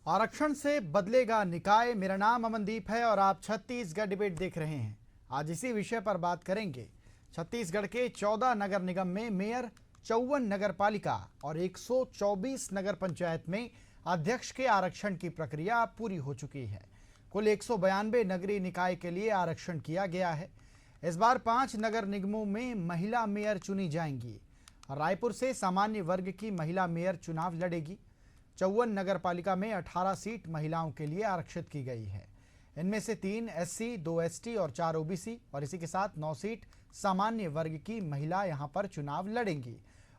आरक्षण से बदलेगा निकाय। मेरा नाम अमनदीप है और आप छत्तीसगढ़ डिबेट देख रहे हैं। आज इसी विषय पर बात करेंगे। छत्तीसगढ़ के 14 नगर निगम में मेयर, 54 नगर पालिका और 124 नगर पंचायत में अध्यक्ष के आरक्षण की प्रक्रिया पूरी हो चुकी है। कुल 192 नगरीय निकाय के लिए आरक्षण किया गया है। इस बार 5 नगर निगमों में महिला मेयर चुनी जाएंगी। रायपुर से सामान्य वर्ग की महिला मेयर चुनाव लड़ेगी। 54 नगर पालिका में 18 सीट महिलाओं के लिए आरक्षित की गई है। इनमें से 3 एससी, 2 एसटी और 4 ओबीसी और इसी के साथ 9 सीट सामान्य वर्ग की महिला यहां पर चुनाव लड़ेंगी।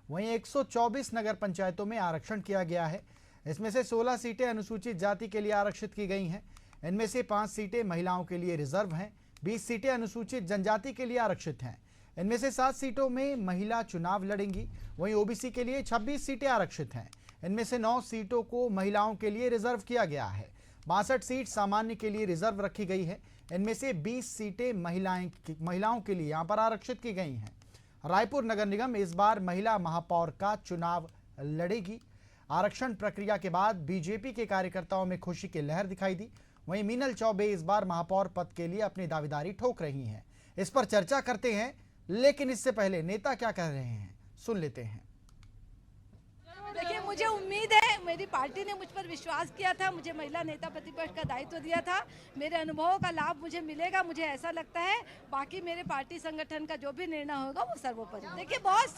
वहीं 124 नगर पंचायतों में आरक्षण किया गया है। इसमें से 16 सीटें अनुसूचित जाति के लिए आरक्षित की गई हैं। इनमें से 5 सीटें महिलाओं के लिए रिजर्व हैं। 20 सीटें अनुसूचित जनजाति के लिए आरक्षित हैं। इनमें से 7 सीटों में महिला चुनाव लड़ेंगी। वहीं ओबीसी के लिए 26 सीटें आरक्षित हैं। इनमें से 9 सीटों को महिलाओं के लिए रिजर्व किया गया है। 62 सीट सामान्य के लिए रिजर्व रखी गई है। इनमें से 20 सीटें महिलाओं के लिए यहां पर आरक्षित की गई हैं। रायपुर नगर निगम इस बार महिला महापौर का चुनाव लड़ेगी। आरक्षण प्रक्रिया के बाद बीजेपी के कार्यकर्ताओं में खुशी की लहर दिखाई दी। वहीं मीनल चौबे इस बार महापौर पद के लिए अपनी दावेदारी ठोक रही हैं। इस पर चर्चा करते हैं, लेकिन इससे पहले नेता क्या कह रहे हैं सुन लेते हैं। देखिए, मुझे उम्मीद है, मेरी पार्टी ने मुझ पर विश्वास किया था, मुझे महिला नेता प्रतिपक्ष का दायित्व दिया था। मेरे अनुभवों का लाभ मुझे मिलेगा, मुझे ऐसा लगता है। बाकी मेरे पार्टी संगठन का जो भी निर्णय होगा वो सर्वोपरि। देखिए, बहुत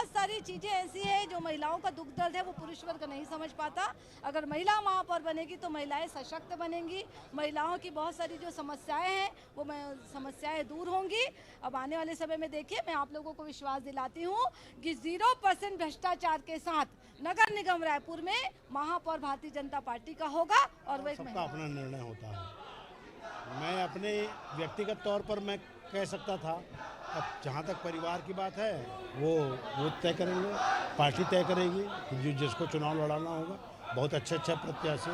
सारी चीजें ऐसी है जो महिलाओं का दुख दर्द है वो पुरुष वर्ग नहीं समझ पाता। अगर महिला महापौर बनेगी तो महिलाएं सशक्त बनेंगी। महिलाओं की बहुत सारी जो समस्याएं हैं वो समस्याएं दूर होंगी। अब आने वाले समय में देखिए, मैं आप लोगों को विश्वास दिलाती हूँ कि 0% भ्रष्टाचार के साथ नगर निगम रायपुर में महापौर भारतीय जनता पार्टी का होगा। और वो सबका अपना निर्णय होता है। मैं अपने व्यक्तिगत तौर पर मैं कह सकता था, अब जहाँ तक परिवार की बात है वो तय करेंगे, पार्टी तय करेगी कि जिसको चुनाव लड़ाना होगा। बहुत अच्छा प्रत्याशी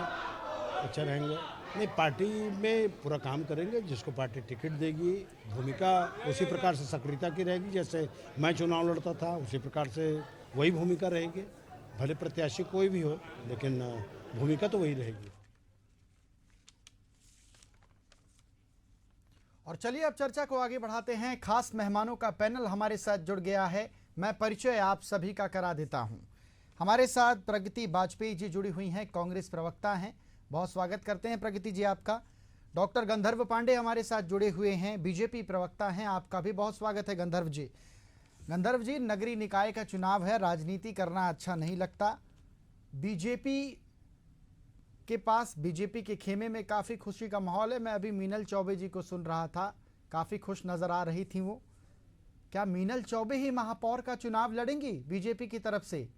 अच्छा रहेंगे। नहीं, पार्टी में पूरा काम करेंगे, जिसको पार्टी टिकट देगी। भूमिका उसी प्रकार से सक्रियता की रहेगी, जैसे मैं चुनाव लड़ता था उसी प्रकार से वही भूमिका रहेगी। भले प्रत्याशी कोई भी हो, लेकिन भूमिका तो वही रहेगी। और चलिए अब चर्चा को आगे बढ़ाते हैं। खास मेहमानों का पैनल हमारे साथ जुड़ गया है। मैं परिचय आप सभी का करा देता हूं। हमारे साथ प्रगति बाजपेयी जी जुड़ी हुई हैं, कांग्रेस प्रवक्ता हैं। बहुत स्वागत करते हैं प्रगति जी आपका। डॉक्टर गंधर्व पांडे हमारे साथ जुड़े हुए हैं, बीजेपी प्रवक्ता हैं। आपका भी बहुत स्वागत है गंधर्व जी। गंधर्व जी, नगरीय निकाय का चुनाव है, राजनीति करना अच्छा नहीं लगता। बीजेपी के पास, बीजेपी के खेमे में काफ़ी खुशी का माहौल है। मैं अभी मीनल चौबे जी को सुन रहा था, काफ़ी खुश नज़र आ रही थी वो। क्या मीनल चौबे ही महापौर का चुनाव लड़ेंगी बीजेपी की तरफ से?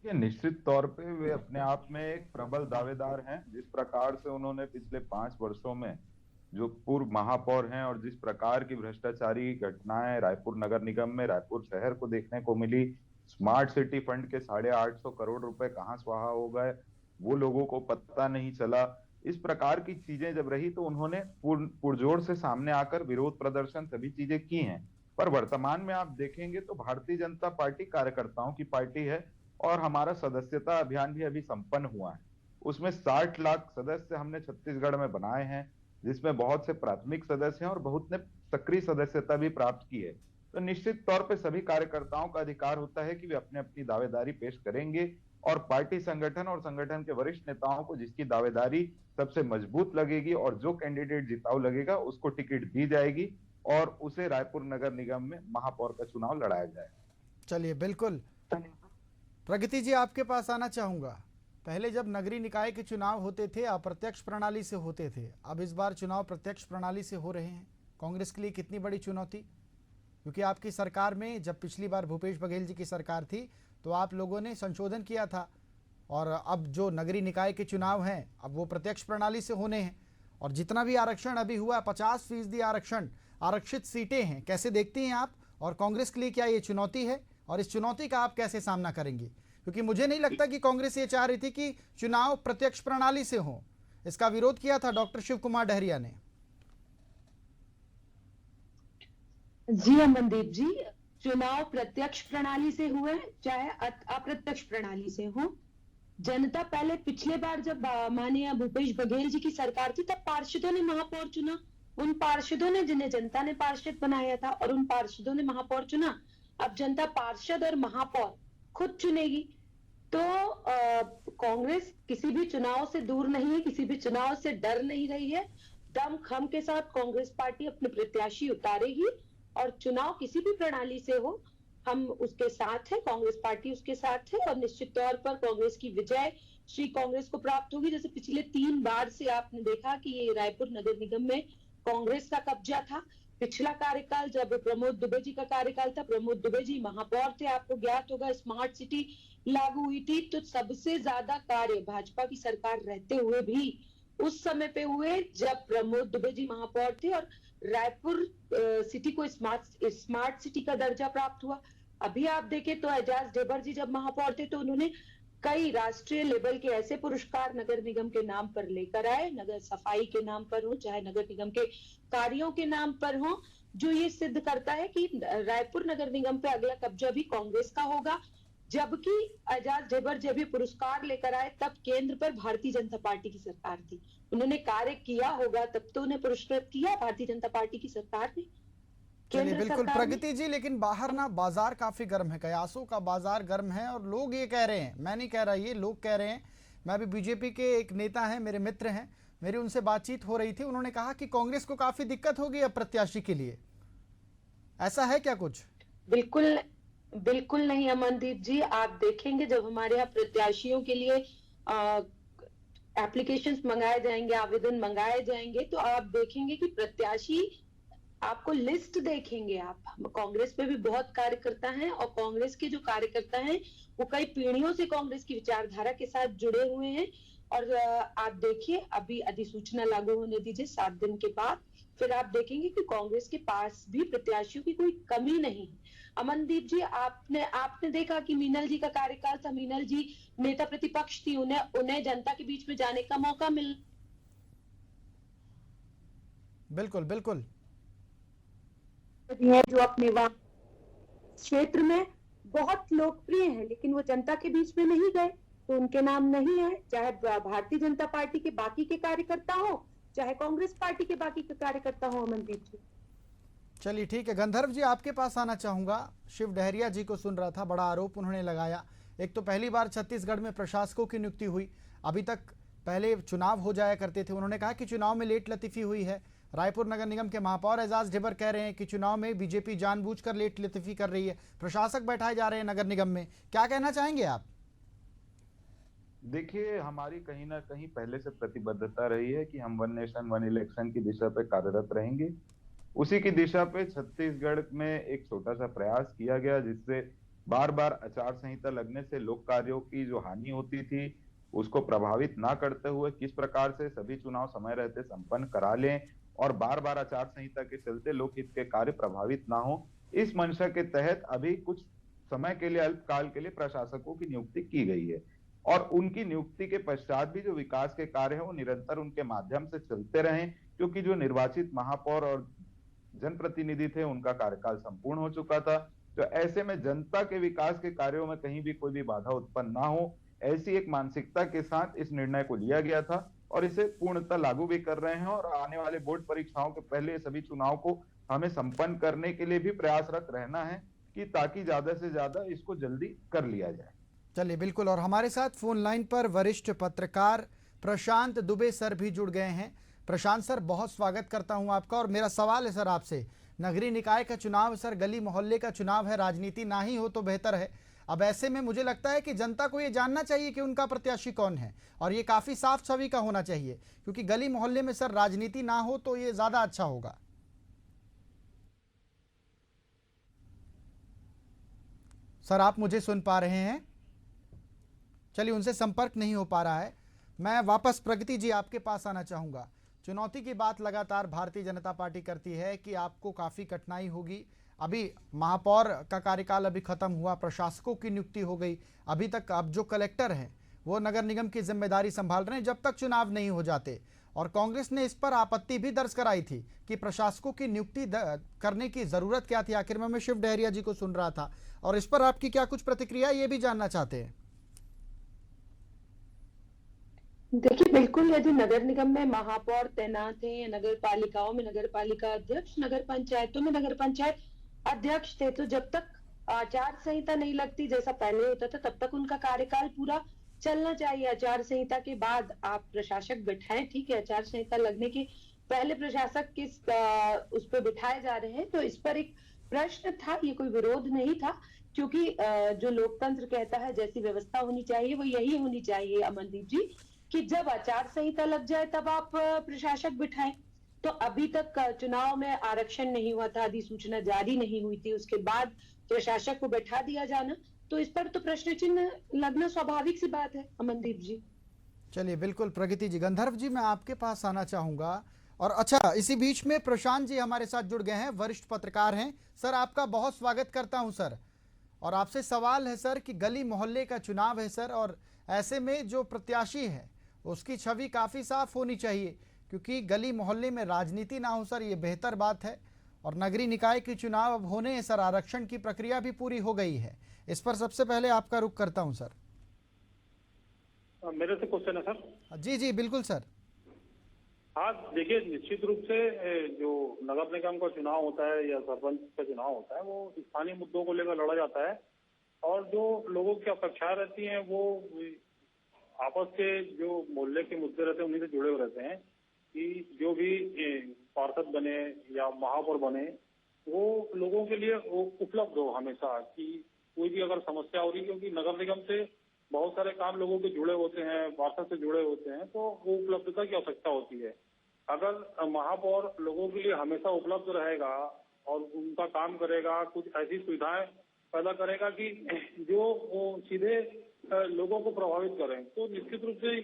ये निश्चित तौर पे वे अपने आप में एक प्रबल दावेदार हैं। जिस प्रकार से उन्होंने पिछले 5 वर्षों में जो पूर्व महापौर हैं और जिस प्रकार की भ्रष्टाचारी घटनाएं रायपुर नगर निगम में, रायपुर शहर को देखने को मिली। स्मार्ट सिटी फंड के 850 करोड़ रुपए कहाँ स्वाहा हो गए, वो लोगों को पता नहीं चला। इस प्रकार की चीजें जब रही तो उन्होंने पुरजोर से सामने आकर विरोध प्रदर्शन सभी चीजें की हैं। पर वर्तमान में आप देखेंगे तो भारतीय जनता पार्टी कार्यकर्ताओं की पार्टी है और हमारा सदस्यता अभियान भी अभी संपन्न हुआ है। उसमें 60 लाख सदस्य हमने छत्तीसगढ़ में बनाए हैं, जिसमें बहुत से प्राथमिक सदस्य हैं और बहुत ने सक्रिय सदस्यता भी प्राप्त की है। तो निश्चित तौर पे सभी कार्यकर्ताओं का अधिकार होता है कि वे अपने अपनी दावेदारी पेश करेंगे और पार्टी संगठन और संगठन के वरिष्ठ नेताओं को जिसकी दावेदारी सबसे मजबूत लगेगी और जो कैंडिडेट जिताऊ लगेगा उसको टिकट दी जाएगी और उसे रायपुर नगर निगम में महापौर का चुनाव लड़ाया जाएगा। चलिए, बिल्कुल। प्रगति जी, आपके पास आना चाहूंगा। पहले जब नगरीय निकाय के चुनाव होते थे अप्रत्यक्ष प्रणाली से होते थे, अब इस बार चुनाव प्रत्यक्ष प्रणाली से हो रहे हैं। कांग्रेस के लिए कितनी बड़ी चुनौती, क्योंकि आपकी सरकार में जब पिछली बार भूपेश बघेल जी की सरकार थी तो आप लोगों ने संशोधन किया था और अब जो नगरीय निकाय के चुनाव हैं अब वो प्रत्यक्ष प्रणाली से होने हैं और जितना भी आरक्षण अभी हुआ 50% आरक्षण, आरक्षित सीटें हैं। कैसे देखती हैं आप, और कांग्रेस के लिए क्या ये चुनौती है और इस चुनौती का आप कैसे सामना करेंगे? क्योंकि मुझे नहीं लगता कि कांग्रेस ये चाह रही थी कि चुनाव प्रत्यक्ष प्रणाली से हो। इसका विरोध किया था डॉक्टर शिव कुमार डहरिया ने। जी अमनदीप जी, चुनाव प्रत्यक्ष प्रणाली से हुए चाहे अप्रत्यक्ष प्रणाली से हो, जनता पहले पिछले बार जब माननीय भूपेश बघेल जी की सरकार थी तब पार्षदों ने महापौर चुना, उन पार्षदों ने जिन्हें जनता ने पार्षद बनाया था और उन पार्षदों ने महापौर चुना। अब जनता पार्षद और महापौर खुद चुनेगी। तो कांग्रेस किसी भी चुनाव से दूर नहीं है, किसी भी चुनाव से डर नहीं रही है। दम खम के साथ कांग्रेस पार्टी अपने प्रत्याशी उतारेगी और चुनाव किसी भी प्रणाली से हो, हम उसके साथ है, कांग्रेस पार्टी उसके साथ है और निश्चित तौर पर कांग्रेस की विजय श्री कांग्रेस को प्राप्त होगी। जैसे पिछले 3 बार से आपने देखा कि ये रायपुर नगर निगम में कांग्रेस का कब्जा था। पिछला कार्यकाल जब प्रमोद दुबे जी का कार्यकाल था, प्रमोद दुबे जी महापौर थे, आपको ज्ञात होगा, स्मार्ट सिटी लागू हुई थी, तो सबसे ज्यादा कार्य भाजपा की सरकार रहते हुए भी उस समय पे हुए जब प्रमोद दुबे जी महापौर थे और रायपुर सिटी को स्मार्ट सिटी का दर्जा प्राप्त हुआ। अभी आप देखें तो एजाज ढेबर जी जब महापौर थे तो उन्होंने कई राष्ट्रीय लेवल के ऐसे पुरस्कार नगर निगम के नाम पर लेकर आए, नगर सफाई के नाम पर हो चाहे नगर निगम के कार्यों के नाम पर हो, जो ये सिद्ध करता है कि रायपुर नगर निगम पे अगला कब्जा भी कांग्रेस का होगा। जबकि एजाज ढेबर जब ये पुरस्कार लेकर आए तब केंद्र पर भारतीय जनता पार्टी की सरकार थी, उन्होंने कार्य किया होगा तब तो उन्हें पुरस्कृत किया भारतीय जनता पार्टी की सरकार ने। चलिए बिल्कुल प्रगति जी, लेकिन बाहर ना बाजार काफी गर्म है, कयासों का बाजार गर्म है और लोग ये कह रहे हैं, मैं नहीं कह रहा, ये लोग कह रहे हैं, मैं भी बीजेपी के एक नेता हैं, मेरे मित्र हैं, मेरी उनसे बातचीत हो रही थी, उन्होंने कहा कि कांग्रेस को काफी दिक्कत होगी अब प्रत्याशी के लिए, ऐसा है क्या कुछ? बिल्कुल नहीं अमनदीप जी, आप देखेंगे जब हमारे यहाँ प्रत्याशियों के लिए एप्लीकेशंस मंगाए जाएंगे, आवेदन मंगाए जाएंगे, तो आप देखेंगे कि प्रत्याशी आपको लिस्ट देखेंगे आप, कांग्रेस पे भी बहुत कार्यकर्ता हैं और कांग्रेस के जो कार्यकर्ता हैं वो कई पीढ़ियों से कांग्रेस की विचारधारा के साथ जुड़े हुए हैं। और आप देखिए अभी अधिसूचना लागू होने दीजिए 7 दिन के बाद, फिर आप देखेंगे कि कांग्रेस के पास भी प्रत्याशियों की कोई कमी नहीं है। अमनदीप जी, आपने देखा कि मीनल जी का कार्यकाल था, मीनल जी नेता प्रतिपक्ष थी, उन्हें जनता के बीच में जाने का मौका मिला। बिल्कुल बिल्कुल है जो अपने वहाँ क्षेत्र में बहुत लोकप्रिय है, लेकिन वो जनता के बीच में नहीं गए तो उनके नाम नहीं है, चाहे भारतीय जनता पार्टी के बाकी के कार्यकर्ता हो चाहे कांग्रेस पार्टी के बाकी के कार्यकर्ता हो। अमनदीप जी चलिए ठीक है, गंधर्व जी आपके पास आना चाहूंगा। शिव डहरिया जी को सुन रहा था, बड़ा आरोप उन्होंने लगाया, एक तो पहली बार छत्तीसगढ़ में प्रशासकों की नियुक्ति हुई, अभी तक पहले चुनाव हो जाया करते थे, उन्होंने कहा कि चुनाव में लेट लतीफी हुई है। रायपुर नगर निगम के महापौर एजाज ढेबर कह रहे हैं कि चुनाव में बीजेपी जानबूझकर लेट लतीफी कर रही है, प्रशासक बैठाए जा रहे हैं नगर निगम में, क्या कहना चाहेंगे आप? देखिए, हमारी कहीं ना कहीं पहले से प्रतिबद्धता रही है कि हम वन नेशन वन इलेक्शन की दिशा पे कार्यरत रहेंगे। उसी की दिशा पे छत्तीसगढ़ में एक छोटा सा प्रयास किया गया जिससे बार बार आचार संहिता लगने से लोक कार्यों की जो हानि होती थी उसको प्रभावित ना करते हुए किस प्रकार से सभी चुनाव समय रहते संपन्न करा लें और बार बार आचार संहिता के चलते लोकहित के कार्य प्रभावित ना हो, इस मंशा के तहत अभी कुछ समय के लिए अल्पकाल के लिए प्रशासकों की नियुक्ति की गई है और उनकी नियुक्ति के पश्चात भी जो विकास के कार्य हैं वो निरंतर उनके माध्यम से चलते रहें, क्योंकि जो निर्वाचित महापौर और जनप्रतिनिधि थे उनका कार्यकाल संपूर्ण हो चुका था। तो ऐसे में जनता के विकास के कार्यों में कहीं भी कोई भी बाधा उत्पन्न ना हो, ऐसी एक मानसिकता के साथ इस निर्णय को लिया गया था और इसे पूर्णतः लागू भी कर रहे हैं और आने वाले बोर्ड परीक्षाओं के पहले सभी चुनाव को हमें संपन्न करने के लिए भी प्रयासरत रहना है कि ताकि ज्यादा से ज्यादा इसको जल्दी कर लिया जाए। चलिए बिल्कुल, और हमारे साथ फोन लाइन पर वरिष्ठ पत्रकार प्रशांत दुबे सर भी जुड़ गए हैं। प्रशांत सर, बहुत स्वागत करता हूं आपका और मेरा सवाल है सर आपसे, नगरीय निकाय का चुनाव सर, गली मोहल्ले का चुनाव है, राजनीति ना ही हो तो बेहतर है। अब ऐसे में मुझे लगता है कि जनता को ये जानना चाहिए कि उनका प्रत्याशी कौन है और ये काफ़ी साफ छवि का होना चाहिए, क्योंकि गली मोहल्ले में सर राजनीति ना हो तो ये ज़्यादा अच्छा होगा। सर आप मुझे सुन पा रहे हैं? चलिए, उनसे संपर्क नहीं हो पा रहा है। मैं वापस प्रगति जी आपके पास आना चाहूँगा। चुनौती की बात लगातार भारतीय जनता पार्टी करती है कि आपको काफ़ी कठिनाई होगी। अभी महापौर का कार्यकाल अभी खत्म हुआ, प्रशासकों की नियुक्ति हो गई, अभी तक अब जो कलेक्टर हैं वो नगर निगम की जिम्मेदारी संभाल रहे हैं जब तक चुनाव नहीं हो जाते। और कांग्रेस ने इस पर आपत्ति भी दर्ज कराई थी कि प्रशासकों की नियुक्ति करने की ज़रूरत क्या थी। आखिर में मैं शिव डहरिया जी को सुन रहा था और इस पर आपकी क्या कुछ प्रतिक्रिया, ये भी जानना चाहते हैं। देखिए, बिल्कुल यदि नगर निगम में महापौर तैनात हैं या नगर पालिकाओं में नगर पालिका अध्यक्ष, नगर पंचायतों में नगर पंचायत अध्यक्ष थे, तो जब तक आचार संहिता नहीं लगती, जैसा पहले होता था, तब तक उनका कार्यकाल पूरा चलना चाहिए। आचार संहिता के बाद आप प्रशासक बिठाएं, ठीक है, आचार संहिता लगने के पहले प्रशासक उस पर बिठाए जा रहे हैं, तो इस पर एक प्रश्न था, ये कोई विरोध नहीं था, क्योंकि जो लोकतंत्र कहता है जैसी व्यवस्था होनी चाहिए वो यही होनी चाहिए, अमनदीप जी, कि जब आचार संहिता लग जाए तब आप प्रशासक बिठाएं। तो अभी तक चुनाव में आरक्षण नहीं हुआ था, अधिसूचना जारी नहीं हुई थी, उसके बाद प्रशासक को बैठा दिया जाना, तो इस पर तो प्रश्न चिन्ह लगना स्वाभाविक सी बात है, अमनदीप जी। चलिए, बिल्कुल प्रगति जी। गंधर्व जी, मैं आपके पास आना चाहूँगा। और अच्छा, इसी बीच में प्रशांत जी हमारे साथ जुड़ गए हैं, वरिष्ठ पत्रकार हैं। सर, आपका बहुत स्वागत करता हूं सर। और आपसे सवाल है सर कि गली मोहल्ले का चुनाव है सर, और ऐसे में जो प्रत्याशी है उसकी छवि काफ़ी साफ होनी चाहिए, क्योंकि गली मोहल्ले में राजनीति ना हो सर, ये बेहतर बात है। और नगरीय निकाय के चुनाव अब होने हैं सर, आरक्षण की प्रक्रिया भी पूरी हो गई है। इस पर सबसे पहले आपका रुख करता हूँ सर। मेरे से क्वेश्चन है सर। जी जी बिल्कुल सर। हाँ, देखिए, निश्चित रूप से जो नगर निगम का चुनाव होता है या सरपंच का चुनाव होता है, वो स्थानीय मुद्दों को लेकर लड़ा जाता है, और जो लोगों की अपेक्षाएं रहती हैं वो आपस के जो मोहल्ले के मुद्दे रहते हैं उन्हीं से जुड़े हुए रहते हैं, कि जो भी पार्षद बने या महापौर बने वो लोगों के लिए उपलब्ध हो हमेशा, कि कोई भी अगर समस्या हो रही, क्योंकि नगर निगम से बहुत सारे काम लोगों के जुड़े होते हैं, पार्षद से जुड़े होते हैं, तो वो उपलब्धता की आवश्यकता होती है। अगर महापौर लोगों के लिए हमेशा उपलब्ध रहेगा और उनका काम करेगा, कुछ ऐसी सुविधाएं पैदा करेगा कि जो वो सीधे लोगों को प्रभावित करें, तो निश्चित रूप से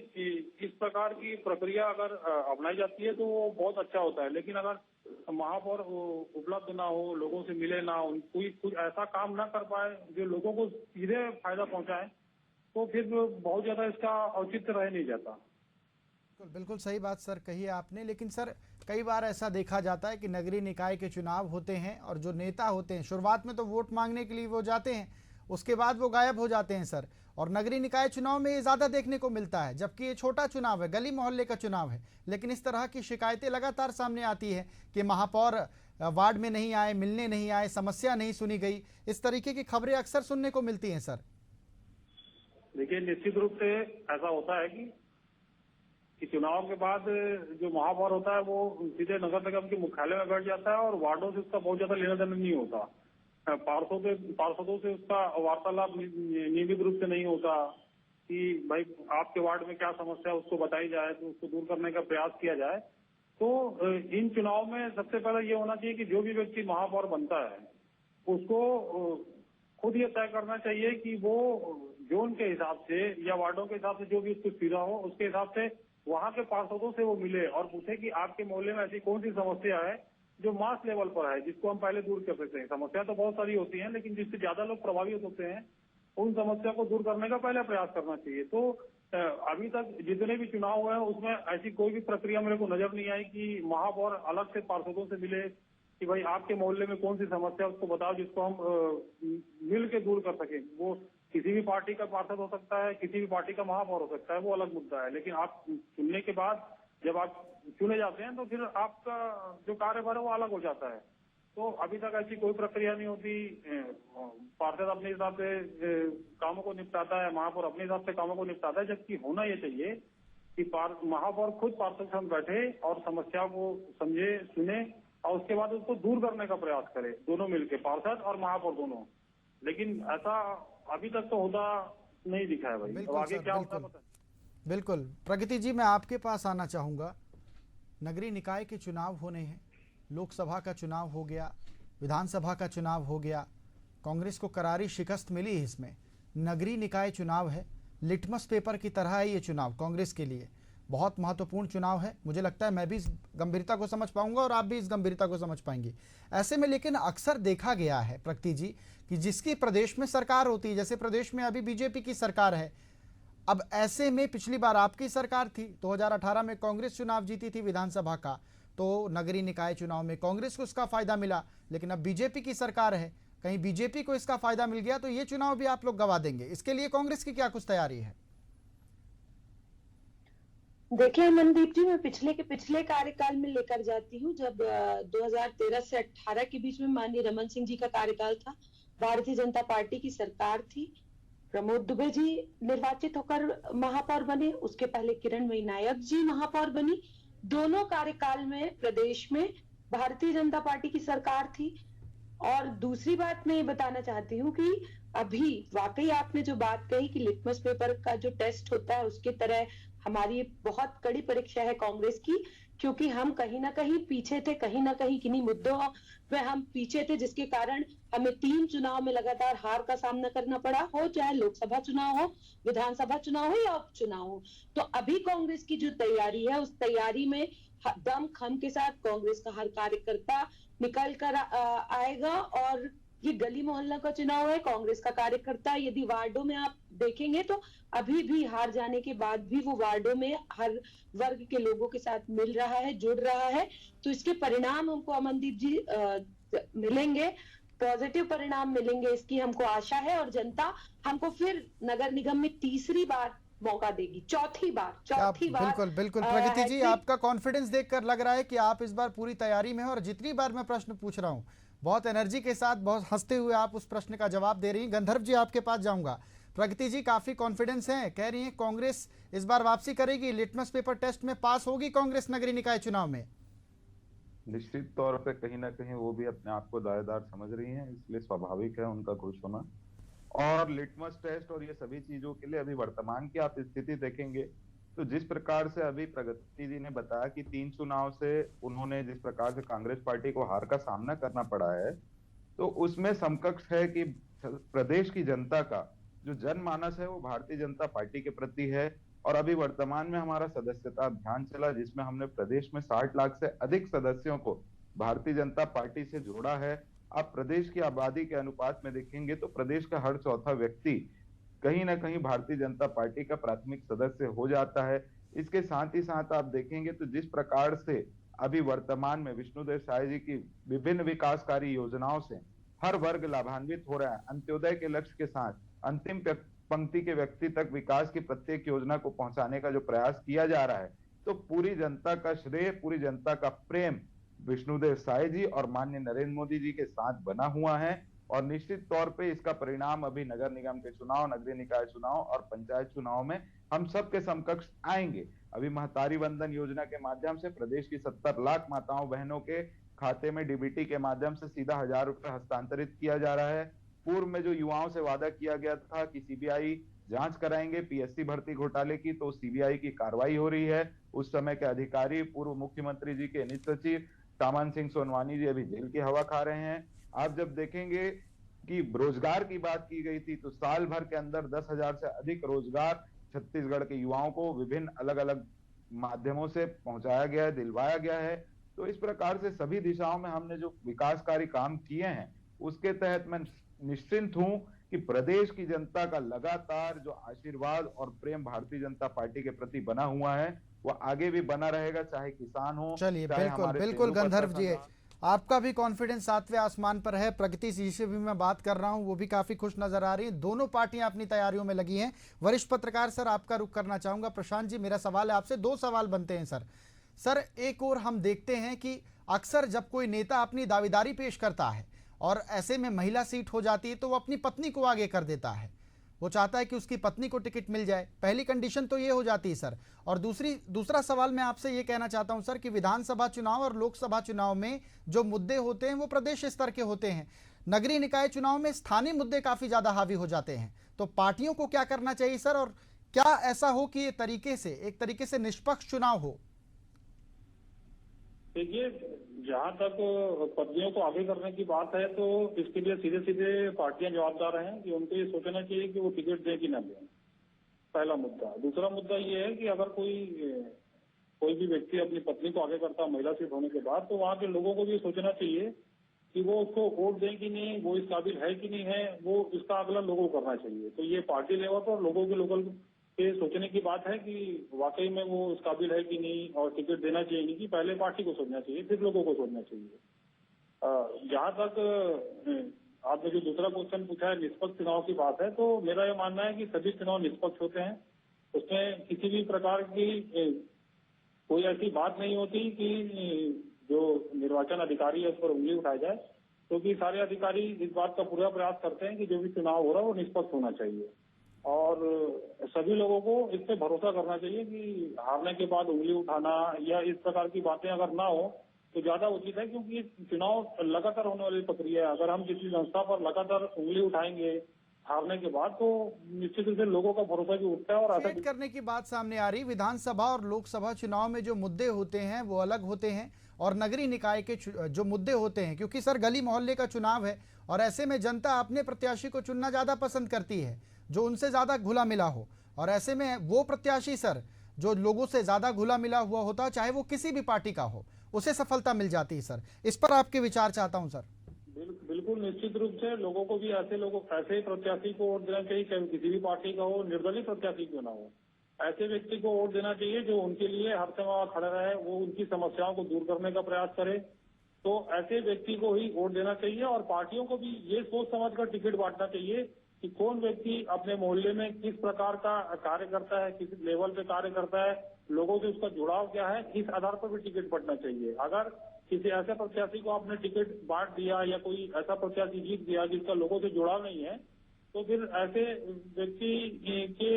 इस प्रकार की प्रक्रिया अगर अपनाई जाती है तो वो बहुत अच्छा होता है। लेकिन अगर महापौर उपलब्ध ना हो, लोगों से मिले ना, कोई कुछ ऐसा काम ना कर पाए जो लोगों को सीधे फायदा पहुंचाए, तो फिर बहुत ज्यादा इसका औचित्य रह नहीं जाता। बिल्कुल बिल्कुल सही बात सर कही है आपने। लेकिन सर, कई बार ऐसा देखा जाता है कि नगरीय निकाय के चुनाव होते हैं और जो नेता होते हैं शुरुआत में तो वोट मांगने के लिए वो जाते हैं, उसके बाद वो गायब हो जाते हैं सर। और नगरीय निकाय चुनाव में ये ज़्यादा देखने को मिलता है, जबकि ये छोटा चुनाव है, गली मोहल्ले का चुनाव है। लेकिन इस तरह की शिकायतें लगातार सामने आती है कि महापौर वार्ड में नहीं आए, मिलने नहीं आए, समस्या नहीं सुनी गई। इस तरीके की खबरें अक्सर सुनने को मिलती हैं सर। देखिए, निश्चित रूप से ऐसा होता है कि चुनाव के बाद जो महापौर होता है वो सीधे नगर निगम के मुख्यालय में बैठ जाता है, और वार्डों से उसका बहुत ज्यादा लेना देना नहीं होता। पार्षदों से उसका वार्तालाप नियमित रूप से नहीं होता, कि भाई आपके वार्ड में क्या समस्या है उसको बताई जाए, तो उसको दूर करने का प्रयास किया जाए। तो इन चुनाव में सबसे पहले ये होना चाहिए कि जो भी व्यक्ति महापौर बनता है उसको खुद ये तय करना चाहिए कि वो जोन के हिसाब से या वार्डों के हिसाब से जो भी उसको सुविधा हो, उसके हिसाब से वहां के पार्षदों से वो मिले और पूछे कि आपके मोहल्ले में ऐसी कौन सी समस्या है जो मास लेवल पर है, जिसको हम पहले दूर कर सकते हैं। समस्या तो बहुत सारी होती है, लेकिन जिससे ज्यादा लोग प्रभावित होते हैं उन समस्या को दूर करने का पहले प्रयास करना चाहिए। तो अभी तक जितने भी चुनाव हुए हैं उसमें ऐसी कोई भी प्रक्रिया मेरे को नजर नहीं आई कि महापौर अलग से पार्षदों से मिले कि भाई आपके मोहल्ले में कौन सी समस्या है उसको बताओ, जिसको हम मिल के दूर कर सकें। वो किसी भी पार्टी का पार्षद हो सकता है, किसी भी पार्टी का महापौर हो सकता है, वो अलग मुद्दा है। लेकिन आप चुनने के बाद जब आप चुने जाते हैं तो फिर आपका जो कार्यभार है वो अलग हो जाता है। तो अभी तक ऐसी कोई प्रक्रिया नहीं होती। पार्षद अपने हिसाब से कामों को निपटाता है, महापौर अपने हिसाब से कामों को निपटाता है, जबकि होना ये चाहिए कि महापौर खुद पार्षद के साथ बैठे और समस्या को समझे, सुने और उसके बाद उसको दूर करने का प्रयास करे, दोनों मिलके, पार्षद और महापौर दोनों। लेकिन ऐसा अभी तक तो होता नहीं दिखा है भाई। अब आगे क्या होता है पता नहीं। बिल्कुल प्रगति जी, मैं आपके पास आना चाहूँगा। नगरीय निकाय के चुनाव होने हैं, लोकसभा का चुनाव हो गया, विधानसभा का चुनाव हो गया, कांग्रेस को करारी शिकस्त मिली इसमें। नगरीय निकाय चुनाव है, लिटमस पेपर की तरह है ये चुनाव कांग्रेस के लिए। बहुत महत्वपूर्ण चुनाव है। मुझे लगता है मैं भी इस गंभीरता को समझ पाऊंगा और आप भी इस गंभीरता को समझ पाएंगे। ऐसे में लेकिन अक्सर देखा गया है प्रगति जी कि जिसकी प्रदेश में सरकार होती है, जैसे प्रदेश में अभी बीजेपी की सरकार है, अब ऐसे में पिछली बार आपकी सरकार थी, 2018 में कांग्रेस चुनाव जीती थी विधानसभा का, तो नगरीय निकाय चुनाव में कांग्रेस को इसका फायदा मिला। लेकिन अब बीजेपी की सरकार है, कहीं बीजेपी को इसका फायदा मिल गया तो ये चुनाव भी आप लोग गवा देंगे। इसके लिए कांग्रेस की क्या कुछ तैयारी है? देखिए मनदीप जी, मैं पिछले कार्यकाल में लेकर जाती हूँ, जब 2013 से 18 के बीच में माननीय रमन सिंह जी का कार्यकाल था, भारतीय जनता पार्टी की सरकार थी, प्रमोद दुबे जी निर्वाचित होकर महापौर बने, उसके पहले किरणमयी नायक जी महापौर बनी। दोनों कार्यकाल में प्रदेश में भारतीय जनता पार्टी की सरकार थी। और दूसरी बात मैं ये बताना चाहती हूँ कि अभी वाकई आपने जो बात कही कि लिटमस पेपर का जो टेस्ट होता है उसके तरह हमारी बहुत कड़ी परीक्षा है कांग्रेस की, क्योंकि हम कहीं ना कहीं पीछे थे, कहीं ना कहीं किन्हीं मुद्दों में हम पीछे थे, जिसके कारण हमें 3 चुनाव में लगातार हार का सामना करना पड़ा, हो चाहे लोकसभा चुनाव हो, विधानसभा चुनाव हो या उपचुनाव हो। तो अभी कांग्रेस की जो तैयारी है, उस तैयारी में दम खम के साथ कांग्रेस का हर कार्यकर्ता निकल कर आएगा। और ये गली मोहल्ला का चुनाव है, कांग्रेस का कार्यकर्ता यदि वार्डों में आप देखेंगे तो अभी भी हार जाने के बाद भी वो वार्डों में हर वर्ग के लोगों के साथ मिल रहा है, जुड़ रहा है। तो इसके परिणाम हमको अमनदीप जी मिलेंगे, पॉजिटिव परिणाम मिलेंगे, इसकी हमको आशा है। और जनता हमको फिर नगर निगम में तीसरी बार मौका देगी, चौथी बार। बिल्कुल बिल्कुल प्रगति जी, आपका कॉन्फिडेंस देखकर लग रहा है कि आप इस बार पूरी तैयारी में हैं और जितनी बार मैं प्रश्न पूछ रहा हूं बहुत एनर्जी के साथ, बहुत हंसते हुए आप उस प्रश्न का जवाब दे रही हैं। गंधर्व जी आपके पास जाऊंगा। प्रगति जी काफी कॉन्फिडेंस है, कह रही हैं कांग्रेस इस बार वापसी करेगी, लिटमस पेपर टेस्ट में पास होगी कांग्रेस नगरीय निकाय चुनाव में। निश्चित तौर पे कहीं ना कहीं वो भी अपने आप को दावेदार समझ रही हैं, इसलिए स्वाभाविक है उनका खुश होना। और लिटमस टेस्ट और ये सभी चीजों के लिए अभी वर्तमान की आप स्थिति देखेंगे तो जिस प्रकार से अभी प्रगति जी ने बताया कि 3 चुनाव से उन्होंने जिस प्रकार से कांग्रेस पार्टी को हार का सामना करना पड़ा है, तो उसमें समकक्ष है कि प्रदेश की जनता का जो जनमानस है वो भारतीय जनता पार्टी के प्रति है। और अभी वर्तमान में हमारा सदस्यता अभियान चला, जिसमें हमने प्रदेश में 60 लाख से अधिक सदस्यों को भारतीय जनता पार्टी से जोड़ा है। आप प्रदेश की आबादी के अनुपात में देखेंगे तो प्रदेश का हर चौथा व्यक्ति कहीं ना कहीं भारतीय जनता पार्टी का प्राथमिक सदस्य हो जाता है। इसके साथ ही साथ आप देखेंगे तो जिस प्रकार से अभी वर्तमान में विष्णुदेव साय जी की विभिन्न विकासकारी योजनाओं से हर वर्ग लाभान्वित हो रहा है, अंत्योदय के लक्ष्य के साथ अंतिम पंक्ति के व्यक्ति तक विकास की प्रत्येक योजना को पहुंचाने का जो प्रयास किया जा रहा है, तो पूरी जनता का श्रेय, पूरी जनता का प्रेम विष्णुदेव साय जी और माननीय नरेंद्र मोदी जी के साथ बना हुआ है। और निश्चित तौर पे इसका परिणाम अभी नगर निगम के चुनाव, नगरीय निकाय चुनाव और पंचायत चुनाव में हम सबके समकक्ष आएंगे। अभी महतारी वंदन योजना के माध्यम से प्रदेश की 70 लाख माताओं बहनों के खाते में डीबीटी के माध्यम से सीधा 1000 रुपए हस्तांतरित किया जा रहा है। पूर्व में जो युवाओं से वादा किया गया था कि सीबीआई जांच कराएंगे पीएससी भर्ती घोटाले की, तो सीबीआई की कार्रवाई हो रही है। उस समय के अधिकारी पूर्व मुख्यमंत्री जी के निज सचिव सामान सिंह सोनवानी जी अभी जेल की हवा खा रहे हैं। आप जब देखेंगे कि रोजगार की बात की गई थी तो साल भर के अंदर 10,000 से अधिक रोजगार छत्तीसगढ़ के युवाओं को विभिन्न अलग अलग माध्यमों से पहुंचाया गया है, दिलवाया गया है। तो इस प्रकार से सभी दिशाओं में हमने जो विकासकारी काम किए हैं उसके तहत मैं निश्चिंत हूं कि प्रदेश की जनता का लगातार जो आशीर्वाद और प्रेम भारतीय जनता पार्टी के प्रति बना हुआ है वो आगे भी बना रहेगा, चाहे किसान हो। चलिए बिल्कुल बिल्कुल गंधर्व जी, आपका भी कॉन्फिडेंस 7वें आसमान पर है। प्रगति जी से भी मैं बात कर रहा हूं, वो भी काफी खुश नजर आ रही हैं। दोनों पार्टियां अपनी तैयारियों में लगी हैं। वरिष्ठ पत्रकार सर आपका रुख करना चाहूंगा। प्रशांत जी, मेरा सवाल है आपसे, 2 सवाल बनते हैं सर। एक और हम देखते हैं कि अक्सर जब कोई नेता अपनी दावेदारी पेश करता है और ऐसे में महिला सीट हो जाती है तो वो अपनी पत्नी को आगे कर देता है, वो चाहता है कि उसकी पत्नी को टिकट मिल जाए। पहली कंडीशन तो ये हो जाती है सर। और दूसरा सवाल मैं आपसे ये कहना चाहता हूं सर कि विधानसभा चुनाव और लोकसभा चुनाव में जो मुद्दे होते हैं वो प्रदेश स्तर के होते हैं, नगरीय निकाय चुनाव में स्थानीय मुद्दे काफी ज्यादा हावी हो जाते हैं। तो पार्टियों को क्या करना चाहिए सर, और क्या ऐसा हो कि ये एक तरीके से निष्पक्ष चुनाव हो? देखिए, जहाँ तक पत्नियों को आगे करने की बात है तो इसके लिए सीधे सीधे पार्टियां जवाबदार हैं कि उनको ये सोचना चाहिए कि वो टिकट दें कि ना दें, पहला मुद्दा। दूसरा मुद्दा ये है कि अगर कोई भी व्यक्ति अपनी पत्नी को आगे करता है महिला सीट होने के बाद, तो वहाँ के लोगों को भी सोचना चाहिए कि वो उसको वोट दें कि नहीं, वो इस काबिल है कि नहीं है, वो इसका अगला लोगों को करना चाहिए। तो ये पार्टी लेवल पर लोगों के लोकल ये सोचने की बात है कि वाकई में वो इस काबिल है कि नहीं, और टिकट देना चाहिए नहीं, कि पहले पार्टी को सोचना चाहिए फिर लोगों को सोचना चाहिए। जहाँ तक आपने जो दूसरा क्वेश्चन पूछा है निष्पक्ष चुनाव की बात है, तो मेरा ये मानना है कि सभी चुनाव निष्पक्ष होते हैं। उसमें किसी भी प्रकार की कोई ऐसी बात नहीं होती कि जो निर्वाचन अधिकारी है उस पर उंगली उठाई जाए, क्योंकि सारे अधिकारी इस बात का पूरा प्रयास करते हैं कि जो भी चुनाव हो रहा है वो निष्पक्ष होना चाहिए और सभी लोगों को इस पे भरोसा करना चाहिए कि हारने के बाद उंगली उठाना या इस प्रकार की बातें अगर ना हो तो ज्यादा उचित है, क्योंकि चुनाव लगातार होने वाली प्रक्रिया है। अगर हम किसी संस्था पर लगातार उंगली उठाएंगे हारने के बाद तो निश्चित रूप से लोगों का भरोसा भी उठता है और ऐसा सेट करने की बात सामने आ रही। विधानसभा और लोकसभा चुनाव में जो मुद्दे होते हैं वो अलग होते हैं और नगरीय निकाय के जो मुद्दे होते हैं, क्योंकि सर गली मोहल्ले का चुनाव है और ऐसे में जनता अपने प्रत्याशी को चुनना ज़्यादा पसंद करती है जो उनसे ज़्यादा घुला मिला हो, और ऐसे में वो प्रत्याशी सर जो लोगों से ज़्यादा घुला मिला हुआ होता, चाहे वो किसी भी पार्टी का हो, उसे सफलता मिल जाती है। सर इस पर आपके विचार चाहता हूँ सर। बिल्कुल निश्चित रूप से लोगों को भी ऐसे प्रत्याशी को वोट देना चाहिए, चाहे किसी भी पार्टी का हो, निर्दलीय प्रत्याशी क्यों ना हो। ऐसे व्यक्ति को वोट देना चाहिए जो उनके लिए हर समय खड़ा रहे, वो उनकी समस्याओं को दूर करने का प्रयास करे। तो ऐसे व्यक्ति को ही वोट देना चाहिए और पार्टियों को भी ये सोच समझ कर टिकट बांटना चाहिए कि कौन व्यक्ति अपने मोहल्ले में किस प्रकार का कार्य करता है, किस लेवल पे कार्य करता है, लोगों से उसका जुड़ाव क्या है, इस आधार पर भी टिकट बांटना चाहिए। अगर किसी ऐसे प्रत्याशी को आपने टिकट बांट दिया या कोई ऐसा प्रत्याशी जीत दिया जिसका लोगों से जुड़ाव नहीं है, तो फिर ऐसे व्यक्ति के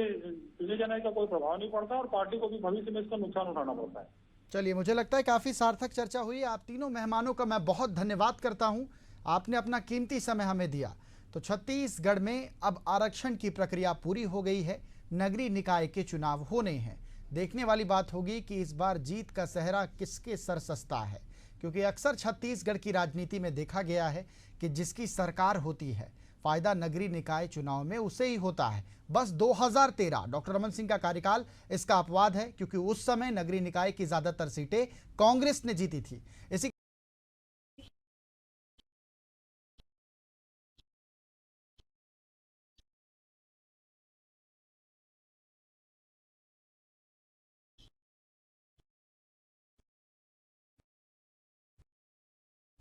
चुने जाने का कोई प्रभाव नहीं पड़ता और पार्टी को भी भविष्य में इसका नुकसान उठाना पड़ता है। चलिए, मुझे लगता है काफ़ी सार्थक चर्चा हुई। आप तीनों मेहमानों का मैं बहुत धन्यवाद करता हूं, आपने अपना कीमती समय हमें दिया। तो छत्तीसगढ़ में अब आरक्षण की प्रक्रिया पूरी हो गई है, नगरीय निकाय के चुनाव होने हैं। देखने वाली बात होगी कि इस बार जीत का सेहरा किसके सर सजता है, क्योंकि अक्सर छत्तीसगढ़ की राजनीति में देखा गया है कि जिसकी सरकार होती है फायदा नगरीय निकाय चुनाव में उसे ही होता है। बस 2013 डॉक्टर रमन सिंह का कार्यकाल इसका अपवाद है, क्योंकि उस समय नगरीय निकाय की ज्यादातर सीटें कांग्रेस ने जीती थी। इसी